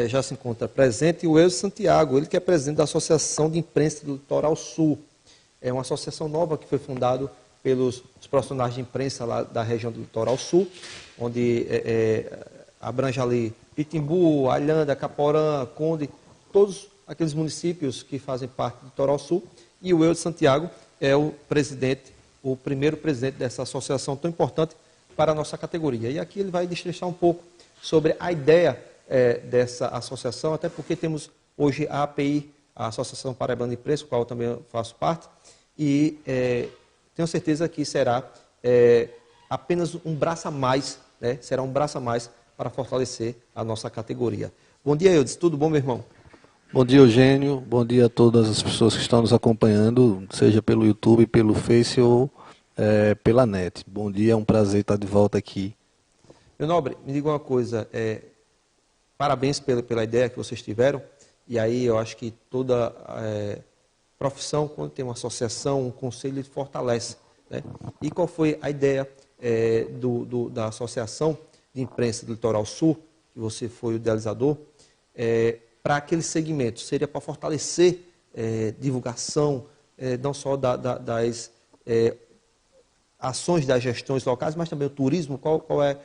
já se encontra presente, e o Eudes Santiago, ele que é presidente da Associação de Imprensa do Litoral Sul. É uma associação nova que foi fundada pelos profissionais de imprensa lá da região do Litoral Sul, onde abrange ali Pitimbu, Alhanda, Caporã, Conde, todos aqueles municípios que fazem parte do Litoral Sul. E o Eudes Santiago é o presidente, o primeiro presidente dessa associação tão importante para a nossa categoria. E aqui ele vai destrinchar um pouco sobre a ideia dessa associação, até porque temos hoje a API, a Associação Paraibana de Imprensa, do qual eu também faço parte, e tenho certeza que será apenas um braço a mais, né? Será um braço a mais para fortalecer a nossa categoria. Bom dia, Eudes. Tudo bom, meu irmão? Bom dia, Eugênio. Bom dia a todas as pessoas que estão nos acompanhando, seja pelo YouTube, pelo Face ou pela net. Bom dia, é um prazer estar de volta aqui. Meu nobre, me diga uma coisa, parabéns pela ideia que vocês tiveram, e aí eu acho que toda profissão, quando tem uma associação, um conselho, ele fortalece, né? E qual foi a ideia da Associação de Imprensa do Litoral Sul, que você foi o idealizador, para aquele segmento? Seria para fortalecer divulgação, não só das ações das gestões locais, mas também o turismo. Qual é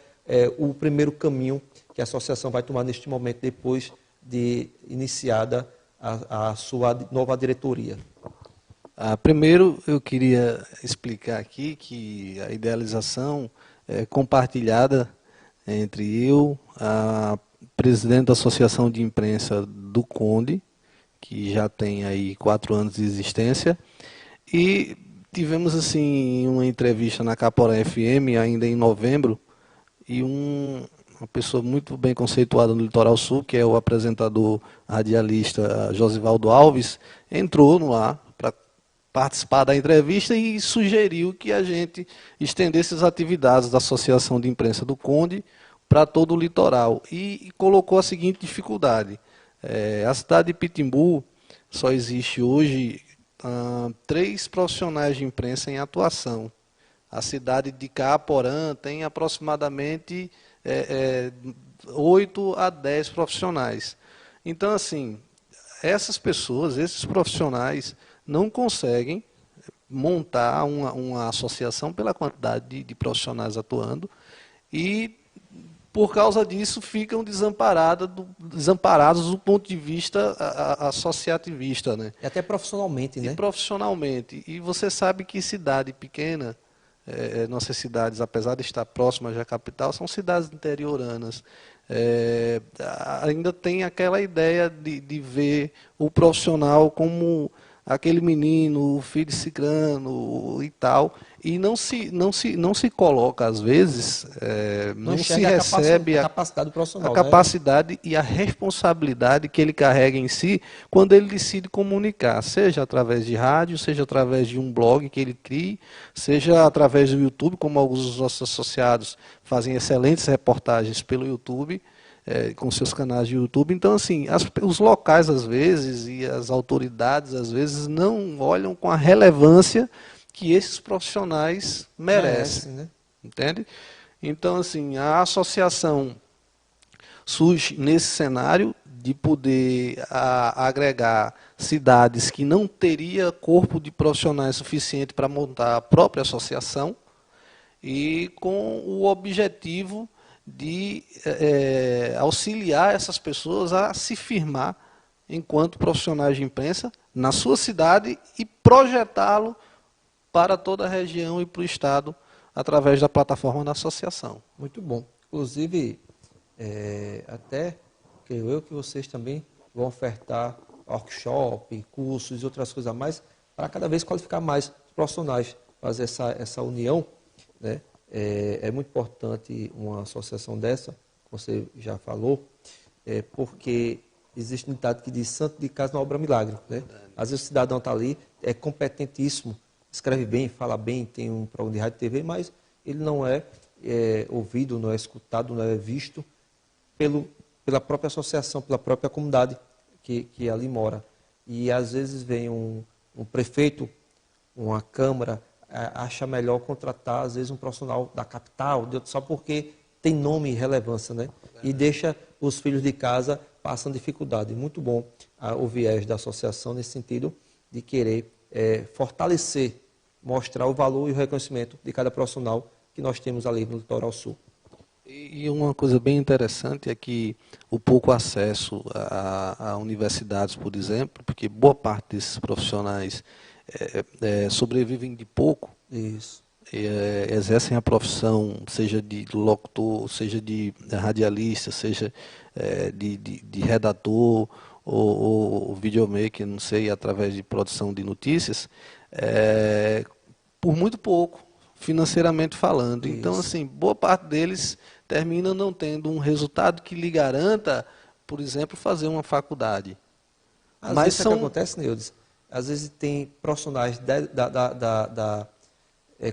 o primeiro caminho que a associação vai tomar neste momento, depois de iniciada a sua nova diretoria? Primeiro, eu queria explicar aqui que a idealização é compartilhada entre eu, a presidente da Associação de Imprensa do Conde, que já tem aí 4 anos de existência, e tivemos assim uma entrevista na Caporã FM ainda em novembro, e uma pessoa muito bem conceituada no Litoral Sul, que é o apresentador radialista Josivaldo Alves, entrou no ar para participar da entrevista e sugeriu que a gente estendesse as atividades da Associação de Imprensa do Conde para todo o litoral, e colocou a seguinte dificuldade: a cidade de Pitimbu só existe hoje 3 profissionais de imprensa em atuação. A cidade de Caporã tem aproximadamente 8 a 10 profissionais. Então, assim, essas pessoas, esses profissionais, não conseguem montar uma associação pela quantidade de profissionais atuando, e por causa disso ficam desamparados do ponto de vista associativista, né? E até profissionalmente, né? E profissionalmente. E você sabe que cidade pequena, nossas cidades, apesar de estar próximas da capital, são cidades interioranas. Ainda tem aquela ideia de ver o profissional como aquele menino, o filho de cicrano e tal, e não se coloca, às vezes, não se recebe a capacidade profissional, a capacidade, né? E a responsabilidade que ele carrega em si quando ele decide comunicar, seja através de rádio, seja através de um blog que ele crie, seja através do YouTube, como alguns dos nossos associados fazem excelentes reportagens pelo YouTube, com seus canais de YouTube. Então, assim, os locais, às vezes, e as autoridades, às vezes, não olham com a relevância que esses profissionais merecem, né? Entende? Então, assim, a associação surge nesse cenário de poder agregar cidades que não teria corpo de profissionais suficiente para montar a própria associação, e com o objetivo de auxiliar essas pessoas a se firmar enquanto profissionais de imprensa na sua cidade e projetá-lo para toda a região e para o estado através da plataforma da associação. Muito bom. Inclusive, até creio eu que vocês também vão ofertar workshop, cursos e outras coisas a mais para cada vez qualificar mais os profissionais, fazer essa união, né? É muito importante uma associação dessa, você já falou, porque existe um ditado que diz: santo de casa não obra milagre, né? Às vezes o cidadão está ali, é competentíssimo, escreve bem, fala bem, tem um programa de rádio e TV, mas ele não é ouvido, não é escutado, não é visto pela própria associação, pela própria comunidade que ali mora. E às vezes vem um prefeito, uma câmara, acha melhor contratar, às vezes, um profissional da capital, só porque tem nome e relevância, né? E deixa os filhos de casa passando dificuldade. Muito bom o viés da associação nesse sentido de querer fortalecer, mostrar o valor e o reconhecimento de cada profissional que nós temos ali no Litoral Sul. E uma coisa bem interessante é que o pouco acesso a universidades, por exemplo, porque boa parte desses profissionais sobrevivem de pouco, Isso. exercem a profissão, seja de locutor, seja de radialista, seja de redator ou videomaker, não sei, através de produção de notícias, por muito pouco, financeiramente falando. Isso. Então, assim, boa parte deles termina não tendo um resultado que lhe garanta, por exemplo, fazer uma faculdade. Às vezes o que acontece, Neudes? Às vezes tem profissionais da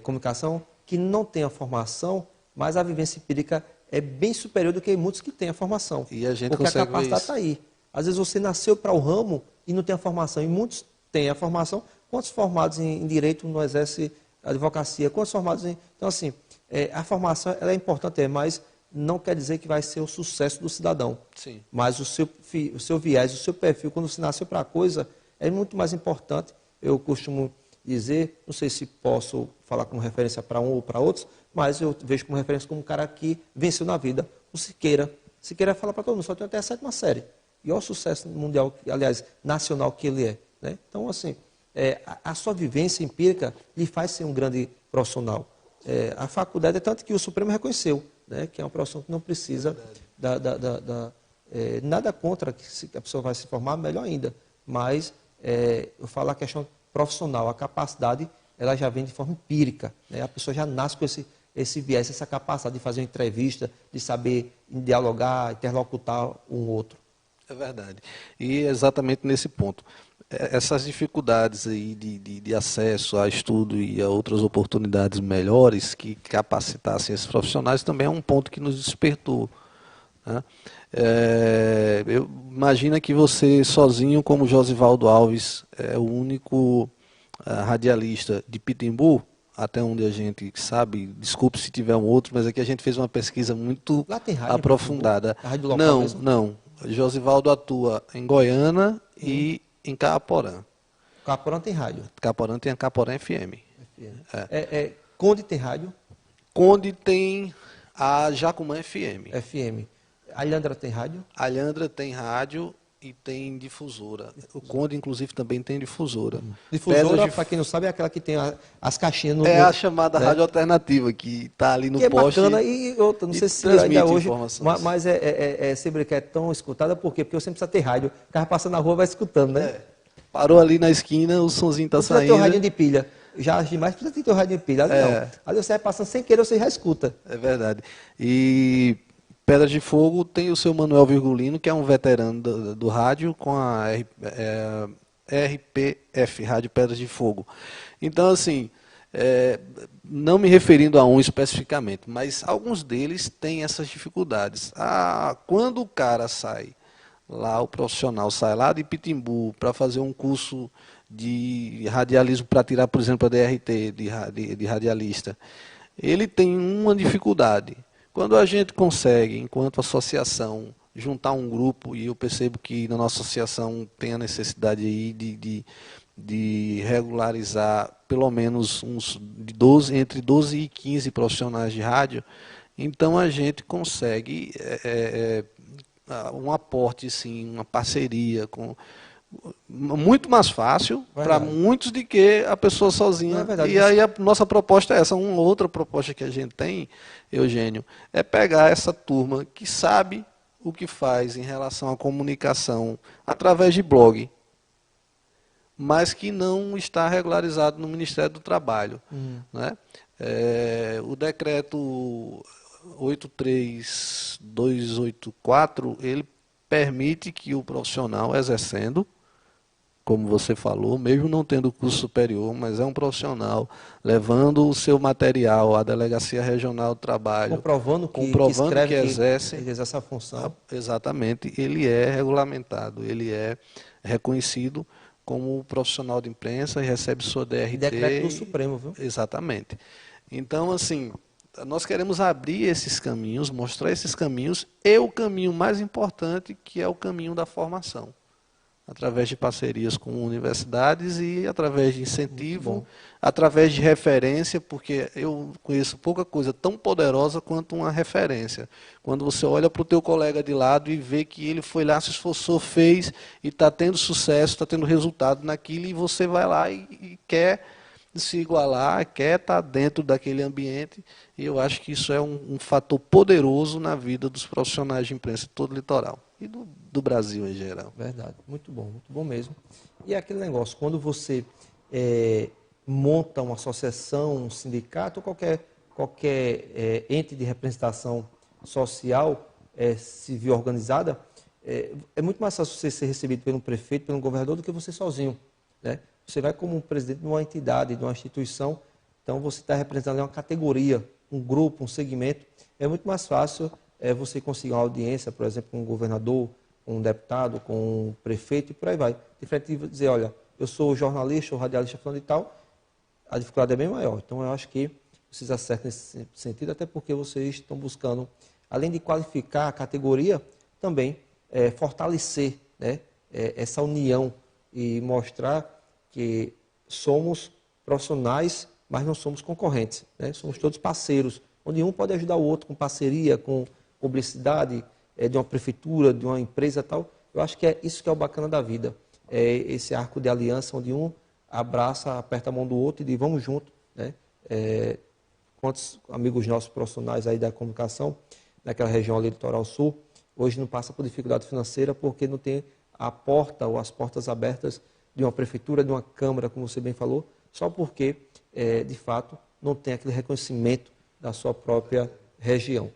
comunicação que não têm a formação, mas a vivência empírica é bem superior do que muitos que têm a formação. E a gente porque a consegue capacidade está aí. Às vezes você nasceu para o ramo e não tem a formação, e muitos têm a formação. Quantos formados em direito não exercem advocacia? Quantos formados em... Então, assim, a formação ela é importante, mas não quer dizer que vai ser o sucesso do cidadão. Sim. Mas o seu viés, o seu perfil, quando você nasceu para a coisa, é muito mais importante. Eu costumo dizer, não sei se posso falar como referência para um ou para outros, mas eu vejo como referência como um cara que venceu na vida. O Siqueira. Siqueira fala para todo mundo, só tem até a 7ª série. E olha o sucesso mundial, aliás, nacional que ele é. Né? Então, assim, a sua vivência empírica lhe faz ser um grande profissional. A faculdade é tanto que o Supremo reconheceu, né, que é uma profissão que não precisa nada contra que a pessoa vai se formar, melhor ainda. Mas eu falo a questão profissional, a capacidade, ela já vem de forma empírica. Né? A pessoa já nasce com esse viés, essa capacidade de fazer uma entrevista, de saber dialogar, interlocutar um outro. É verdade. E exatamente nesse ponto. Essas dificuldades aí de acesso a estudo e a outras oportunidades melhores que capacitassem esses profissionais também é um ponto que nos despertou. Né? Eu imagino que você sozinho, como Josivaldo Alves, é o único radialista de Pitimbu, até onde a gente sabe, desculpe se tiver um outro, mas aqui a gente fez uma pesquisa muito aprofundada. A rádio local mesmo? Não. Josivaldo atua em Goiânia e em Caaporã. Caaporã tem rádio? Caaporã tem a Caaporã FM. Conde tem rádio? Conde tem a Jacumã FM. FM. Alhandra tem rádio? Alhandra tem rádio e tem difusora. O Conde, inclusive, também tem difusora. Difusora, para quem não sabe, é aquela que tem as caixinhas no... a chamada rádio alternativa, que está ali no poste. Que é bacana e outra, não sei se ainda hoje, mas sempre que é tão escutada, por quê? Porque eu sempre precisa ter rádio. O cara passando na rua vai escutando, né? Parou ali na esquina, o sonzinho está saindo. Precisa ter um radinho de pilha. Já demais precisa ter um radinho de pilha. Ali não. Ali você vai passando sem querer, você já escuta. É verdade. E Pedras de Fogo tem o seu Manuel Virgulino, que é um veterano do rádio, com a RPF, Rádio Pedras de Fogo. Então, assim, não me referindo a um especificamente, mas alguns deles têm essas dificuldades. Quando o cara sai lá, o profissional sai lá de Pitimbu para fazer um curso de radialismo para tirar, por exemplo, a DRT de radialista, ele tem uma dificuldade. Quando a gente consegue, enquanto associação, juntar um grupo, e eu percebo que na nossa associação tem a necessidade aí de regularizar pelo menos entre 12 e 15 profissionais de rádio, então a gente consegue um aporte, sim, uma parceria muito mais fácil para muitos do que a pessoa sozinha. E aí a nossa proposta é essa. Uma outra proposta que a gente tem, Eugênio, é pegar essa turma que sabe o que faz em relação à comunicação através de blog, mas que não está regularizado no Ministério do Trabalho. Né? O decreto 83284, ele permite que o profissional exercendo, como você falou, mesmo não tendo curso superior, mas é um profissional, levando o seu material à Delegacia Regional do Trabalho, comprovando que exerce essa função. Exatamente, ele é regulamentado, ele é reconhecido como profissional de imprensa e recebe sua DRT. Decreto do Supremo, viu? Exatamente. Então, assim, nós queremos abrir esses caminhos, mostrar esses caminhos e o caminho mais importante, que é o caminho da formação, através de parcerias com universidades e através de incentivo, através de referência, porque eu conheço pouca coisa tão poderosa quanto uma referência. Quando você olha para o teu colega de lado e vê que ele foi lá, se esforçou, fez e está tendo sucesso, está tendo resultado naquilo, e você vai lá e quer se igualar, quer estar dentro daquele ambiente, e eu acho que isso é um fator poderoso na vida dos profissionais de imprensa de todo o litoral e do Brasil em geral. Verdade, muito bom mesmo. E é aquele negócio, quando você monta uma associação, um sindicato, qualquer ente de representação social, civil organizada, é muito mais fácil você ser recebido pelo prefeito, pelo governador, do que você sozinho, né? Você vai como um presidente de uma entidade, de uma instituição, então você está representando uma categoria, um grupo, um segmento. É muito mais fácil você conseguir uma audiência, por exemplo, com um governador, com um deputado, com um prefeito e por aí vai. Diferente de dizer, olha, eu sou jornalista ou radialista falando e tal, a dificuldade é bem maior. Então eu acho que vocês acertam nesse sentido, até porque vocês estão buscando, além de qualificar a categoria, também fortalecer, né, essa união e mostrar que somos profissionais, mas não somos concorrentes, né? Somos todos parceiros, onde um pode ajudar o outro com parceria, com publicidade, de uma prefeitura, de uma empresa e tal. Eu acho que é isso que é o bacana da vida, é esse arco de aliança, onde um abraça, aperta a mão do outro e diz, vamos junto, né? Quantos amigos nossos profissionais aí da comunicação, naquela região ali, Litoral Sul, hoje não passa por dificuldade financeira porque não tem a porta ou as portas abertas de uma prefeitura, de uma câmara, como você bem falou, só porque, de fato, não tem aquele reconhecimento da sua própria região.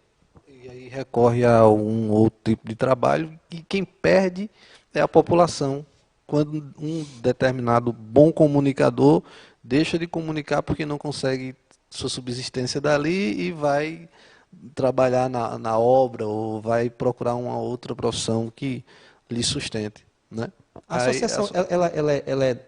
E aí recorre a um outro tipo de trabalho, e quem perde é a população. Quando um determinado bom comunicador deixa de comunicar porque não consegue sua subsistência dali e vai trabalhar na obra ou vai procurar uma outra profissão que lhe sustente, né? A associação, ela é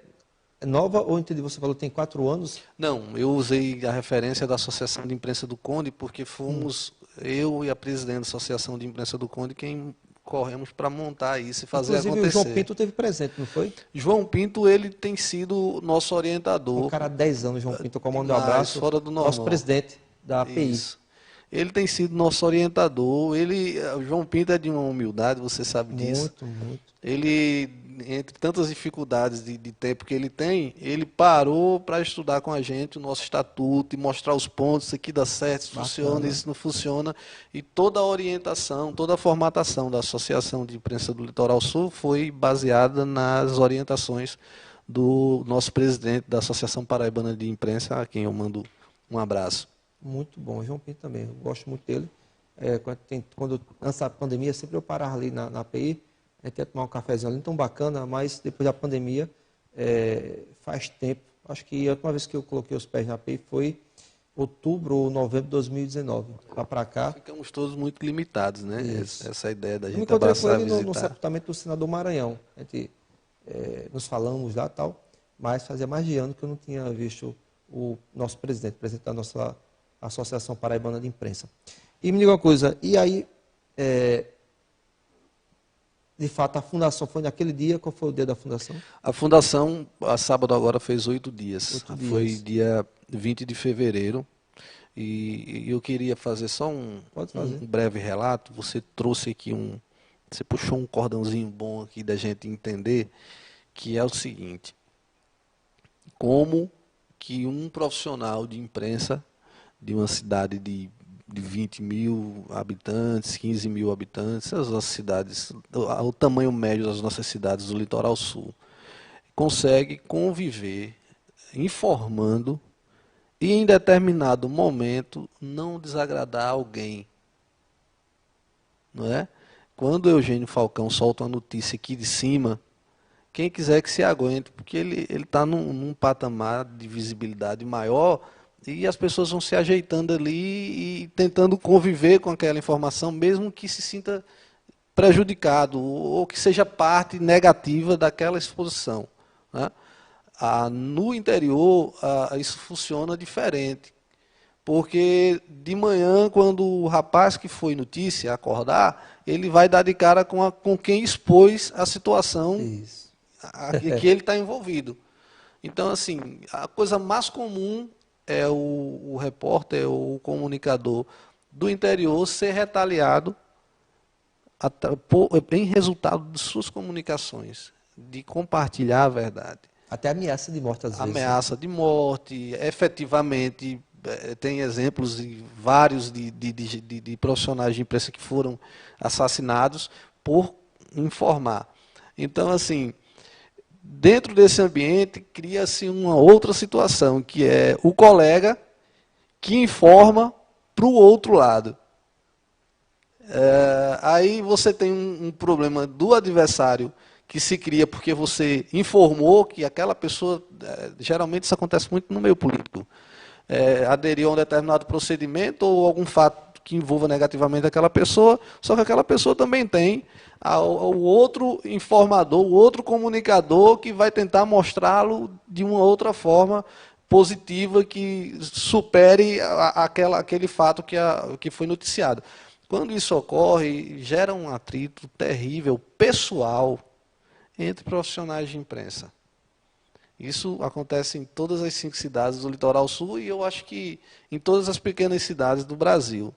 nova ou, entendi, você falou tem 4 anos? Não, eu usei a referência da Associação de Imprensa do Conde porque fomos eu e a presidente da Associação de Imprensa do Conde quem corremos para montar isso e fazer Inclusive, acontecer. o João Pinto teve presente, não foi? João Pinto, ele tem sido nosso orientador. Um cara há 10 anos, João Pinto, comando um Demais, abraço. fora do normal. Nosso presidente da API. Isso. Ele tem sido nosso orientador. O João Pinto é de uma humildade, você sabe disso. Muito. Ele, entre tantas dificuldades de tempo que ele tem, ele parou para estudar com a gente o nosso estatuto e mostrar os pontos, isso aqui dá certo, isso funciona, isso não funciona. E toda a orientação, toda a formatação da Associação de Imprensa do Litoral Sul foi baseada nas orientações do nosso presidente da Associação Paraibana de Imprensa, a quem eu mando um abraço. Muito bom, João Pinto também, eu gosto muito dele. Quando antes da pandemia, sempre eu parava ali na API, a gente ia tomar um cafezinho ali, tão bacana, mas depois da pandemia, faz tempo, acho que a última vez que eu coloquei os pés na API foi outubro ou novembro de 2019, lá para cá. Ficamos todos muito limitados, né? Essa ideia da gente encontrei abraçar, com ele visitar. no sepultamento do senador Maranhão, a gente nos falamos lá e tal, mas fazia mais de ano que eu não tinha visto o nosso presidente da nossa Associação Paraibana de Imprensa. E me diga uma coisa, e aí, de fato, a fundação foi naquele dia? Qual foi o dia da fundação? A fundação, a sábado agora, fez 8 dias. 8 dias. Foi dia 20 de fevereiro. E eu queria fazer só um breve relato. Você trouxe aqui você puxou um cordãozinho bom aqui da gente entender, que é o seguinte: como que um profissional de imprensa de uma cidade de 20 mil habitantes, 15 mil habitantes, as nossas cidades, o tamanho médio das nossas cidades do Litoral Sul, consegue conviver informando e em determinado momento não desagradar alguém, não é? Quando o Eugênio Falcão solta uma notícia aqui de cima, quem quiser que se aguente, porque ele está num patamar de visibilidade maior e as pessoas vão se ajeitando ali e tentando conviver com aquela informação, mesmo que se sinta prejudicado ou que seja parte negativa daquela exposição, né? No interior, isso funciona diferente, Porque de manhã, quando o rapaz que foi notícia acordar, ele vai dar de cara com quem expôs a situação Isso. que ele está envolvido. Então, assim, a coisa mais comum é o repórter ou o comunicador do interior ser retaliado em resultado de suas comunicações, de compartilhar a verdade. Até ameaça de morte, às vezes. Ameaça de morte, efetivamente, tem exemplos vários de profissionais de imprensa que foram assassinados por informar. Então, assim, dentro desse ambiente, cria-se uma outra situação, que é o colega que informa para o outro lado. Aí você tem um problema do adversário que se cria porque você informou que aquela pessoa, geralmente isso acontece muito no meio político, aderiu a um determinado procedimento ou algum fato que envolva negativamente aquela pessoa, só que aquela pessoa também tem o outro informador, o outro comunicador que vai tentar mostrá-lo de uma outra forma positiva que supere aquele fato que foi noticiado. Quando isso ocorre, gera um atrito terrível, pessoal, entre profissionais de imprensa. Isso acontece em todas as 5 cidades do Litoral Sul e eu acho que em todas as pequenas cidades do Brasil.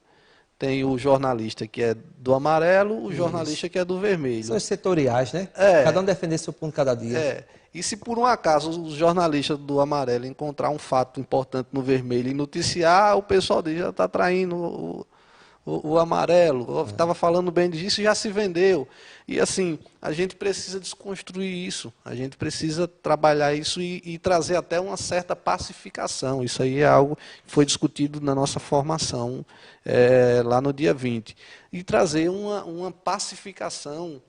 Tem o jornalista que é do amarelo, o jornalista que é do vermelho. São os setoriais, né? Cada um defender seu ponto cada dia. E se por um acaso os jornalistas do amarelo encontrar um fato importante no vermelho e noticiar, o pessoal diz, já está traindo o amarelo, estava falando bem disso e já se vendeu. E assim, a gente precisa desconstruir isso, a gente precisa trabalhar isso e trazer até uma certa pacificação. Isso aí é algo que foi discutido na nossa formação lá no dia 20. E trazer uma pacificação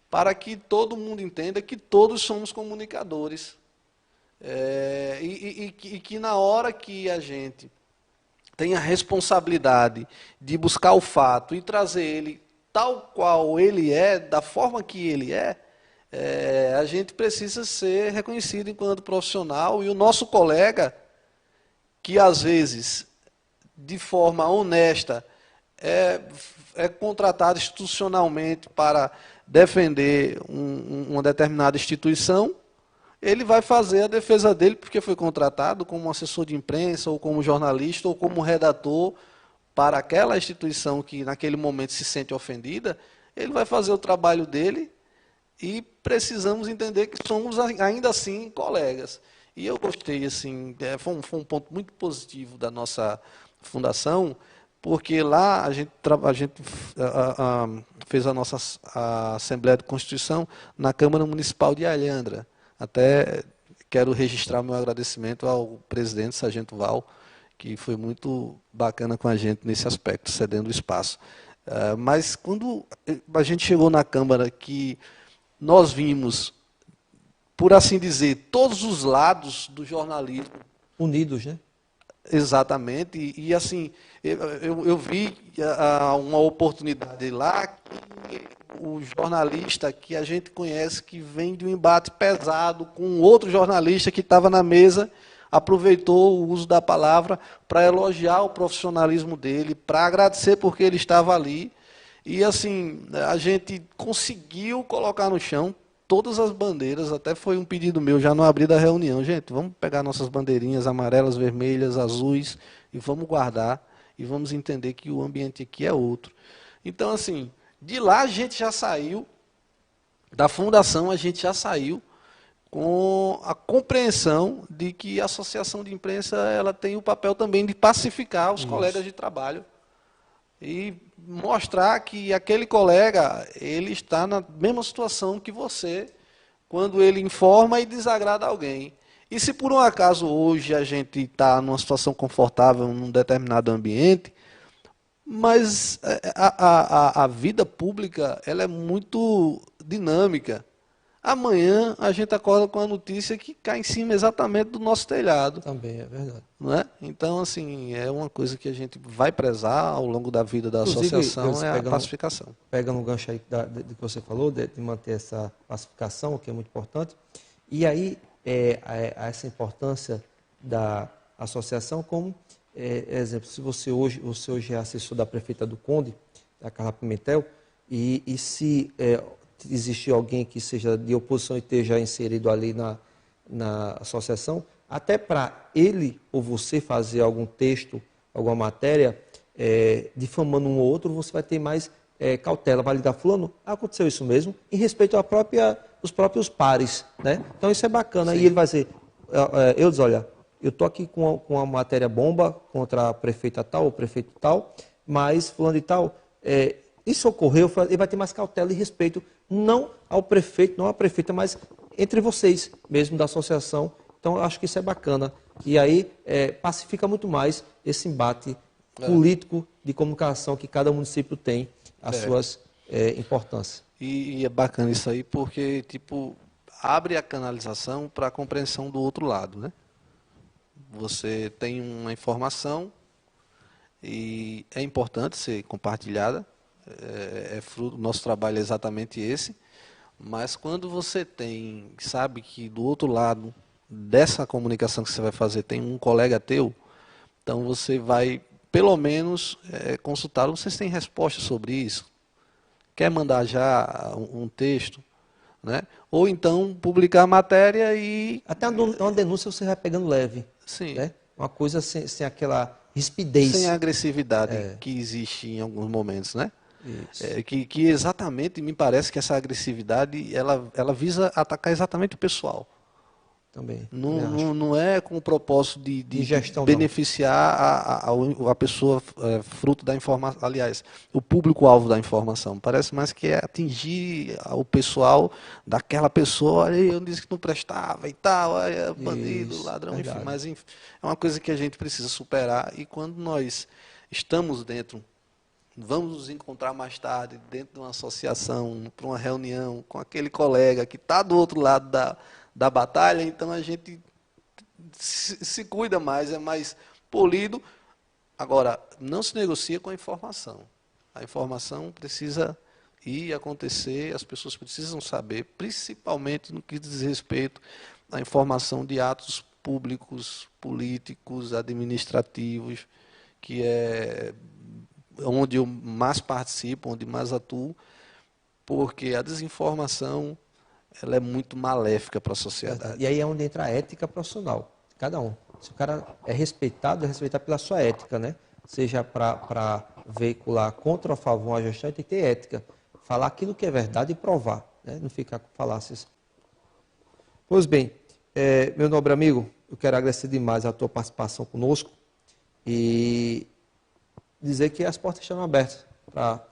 para que todo mundo entenda que todos somos comunicadores. E que na hora que a gente tem a responsabilidade de buscar o fato e trazer ele tal qual ele é, da forma que ele a gente precisa ser reconhecido enquanto profissional e o nosso colega, que às vezes, de forma honesta, é contratado institucionalmente para defender uma determinada instituição, ele vai fazer a defesa dele porque foi contratado como assessor de imprensa, ou como jornalista, ou como redator para aquela instituição que naquele momento se sente ofendida, ele vai fazer o trabalho dele e precisamos entender que somos ainda assim colegas. E eu gostei, assim, foi um ponto muito positivo da nossa fundação, porque lá a gente fez a nossa Assembleia de Constituição na Câmara Municipal de Alhandra. Até quero registrar meu agradecimento ao presidente, Sargento Val, que foi muito bacana com a gente nesse aspecto, cedendo espaço. Mas quando a gente chegou na Câmara, que nós vimos, por assim dizer, todos os lados do jornalismo unidos, né? Exatamente. E assim, eu vi uma oportunidade lá que o jornalista que a gente conhece, que vem de um embate pesado com outro jornalista que estava na mesa, aproveitou o uso da palavra para elogiar o profissionalismo dele, para agradecer porque ele estava ali. E assim, a gente conseguiu colocar no chão todas as bandeiras, até foi um pedido meu já no abrir da reunião. Gente, vamos pegar nossas bandeirinhas amarelas, vermelhas, azuis e vamos guardar e vamos entender que o ambiente aqui é outro. Então, assim, de lá a gente já saiu, da fundação a gente já saiu com a compreensão de que a associação de imprensa ela tem o papel também de pacificar os colegas de trabalho e mostrar que aquele colega ele está na mesma situação que você quando ele informa e desagrada alguém. E se por um acaso hoje a gente está numa situação confortável num determinado ambiente, mas a vida pública ela é muito dinâmica. Amanhã a gente acorda com a notícia que cai em cima exatamente do nosso telhado. Também, é verdade. Não é? Então, assim, é uma coisa que a gente vai prezar ao longo da vida da Inclusive, associação, é a pacificação. Pegando um gancho aí do que você falou, de manter essa pacificação, que é muito importante. E aí, essa importância da associação como exemplo, se você hoje é assessor da prefeita do Conde, da Carla Pimentel, e se existir alguém que seja de oposição e esteja inserido ali na associação, até para ele ou você fazer algum texto, alguma matéria, difamando um ou outro, você vai ter mais cautela, vai lidar fulano, aconteceu isso mesmo, em respeito os próprios pares, né? Então isso é bacana. Sim. E ele vai dizer, olha, eu estou aqui com uma matéria bomba contra a prefeita tal ou prefeito tal, mas fulano e tal, isso ocorreu, ele vai ter mais cautela e respeito, não ao prefeito, não à prefeita, mas entre vocês mesmo da associação. Então eu acho que isso é bacana. E aí pacifica muito mais esse embate político de comunicação que cada município tem as suas importâncias. E é bacana isso aí porque, tipo, abre a canalização para a compreensão do outro lado, né? Você tem uma informação e é importante ser compartilhada, fruto, nosso trabalho é exatamente esse, mas quando você sabe que do outro lado dessa comunicação que você vai fazer tem um colega teu, então você vai, pelo menos, consultá-lo. Vocês têm resposta sobre isso? Quer mandar já um texto? Né? Ou então publicar a matéria e... Até uma denúncia você vai pegando leve. Sim. Né? Uma coisa sem aquela rispidez. Sem a agressividade que existe em alguns momentos, né? Que exatamente, me parece que essa agressividade, ela visa atacar exatamente o pessoal. Também. Não é com o propósito de gestão, beneficiar a pessoa fruto da informação, aliás, o público-alvo da informação. Parece mais que é atingir o pessoal daquela pessoa, olha, eu disse que não prestava e tal, olha, bandido, isso, ladrão, verdade. Enfim. Mas é uma coisa que a gente precisa superar e quando nós estamos dentro, vamos nos encontrar mais tarde dentro de uma associação, para uma reunião com aquele colega que está do outro lado da batalha, então a gente se cuida mais, é mais polido. Agora, não se negocia com a informação. A informação precisa ir acontecer, as pessoas precisam saber, principalmente no que diz respeito à informação de atos públicos, políticos, administrativos, que é onde eu mais participo, onde mais atuo, porque a desinformação ela é muito maléfica para a sociedade. E aí é onde entra a ética profissional, cada um. Se o cara é respeitado pela sua ética, né? Seja para veicular contra ou a favor uma gestão, tem que ter ética. Falar aquilo que é verdade e provar, né? Não ficar com falácias. Pois bem, meu nobre amigo, eu quero agradecer demais a tua participação conosco e dizer que as portas estão abertas para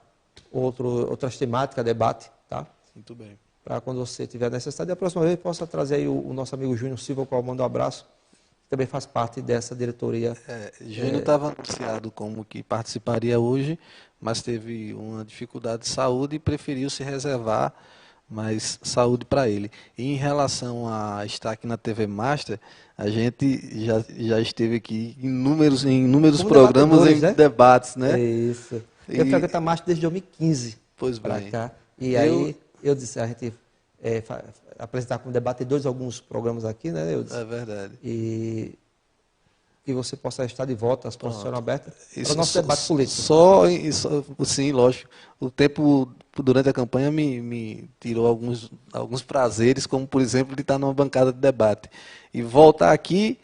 outras temáticas, debate, tá? Muito bem. Para quando você tiver necessidade, a próxima vez possa trazer aí o nosso amigo Júnior Silva, ao qual eu mando um abraço, que também faz parte dessa diretoria. Júnior estava anunciado como que participaria hoje, mas teve uma dificuldade de saúde e preferiu se reservar mais saúde para ele. E em relação a estar aqui na TV Master, a gente já esteve aqui em inúmeros programas, em debates, né? Isso. Eu frequento a Master desde 2015. Pois para bem. cá. E aí eu disse, a gente apresentar como debatedores alguns programas aqui, né? Eu disse, é verdade. E que você possa estar de volta, as portas serão abertas para o nosso debate político. Sim, lógico. O tempo durante a campanha me tirou alguns prazeres, como por exemplo de estar numa bancada de debate. E voltar aqui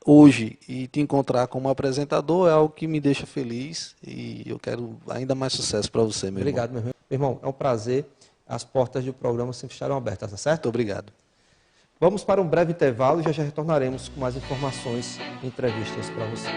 hoje e te encontrar como apresentador é algo que me deixa feliz e eu quero ainda mais sucesso para você, meu irmão. Obrigado, meu irmão. Meu irmão, é um prazer. As portas do programa sempre estarão abertas, tá certo? Muito obrigado. Vamos para um breve intervalo e já retornaremos com mais informações e entrevistas para você.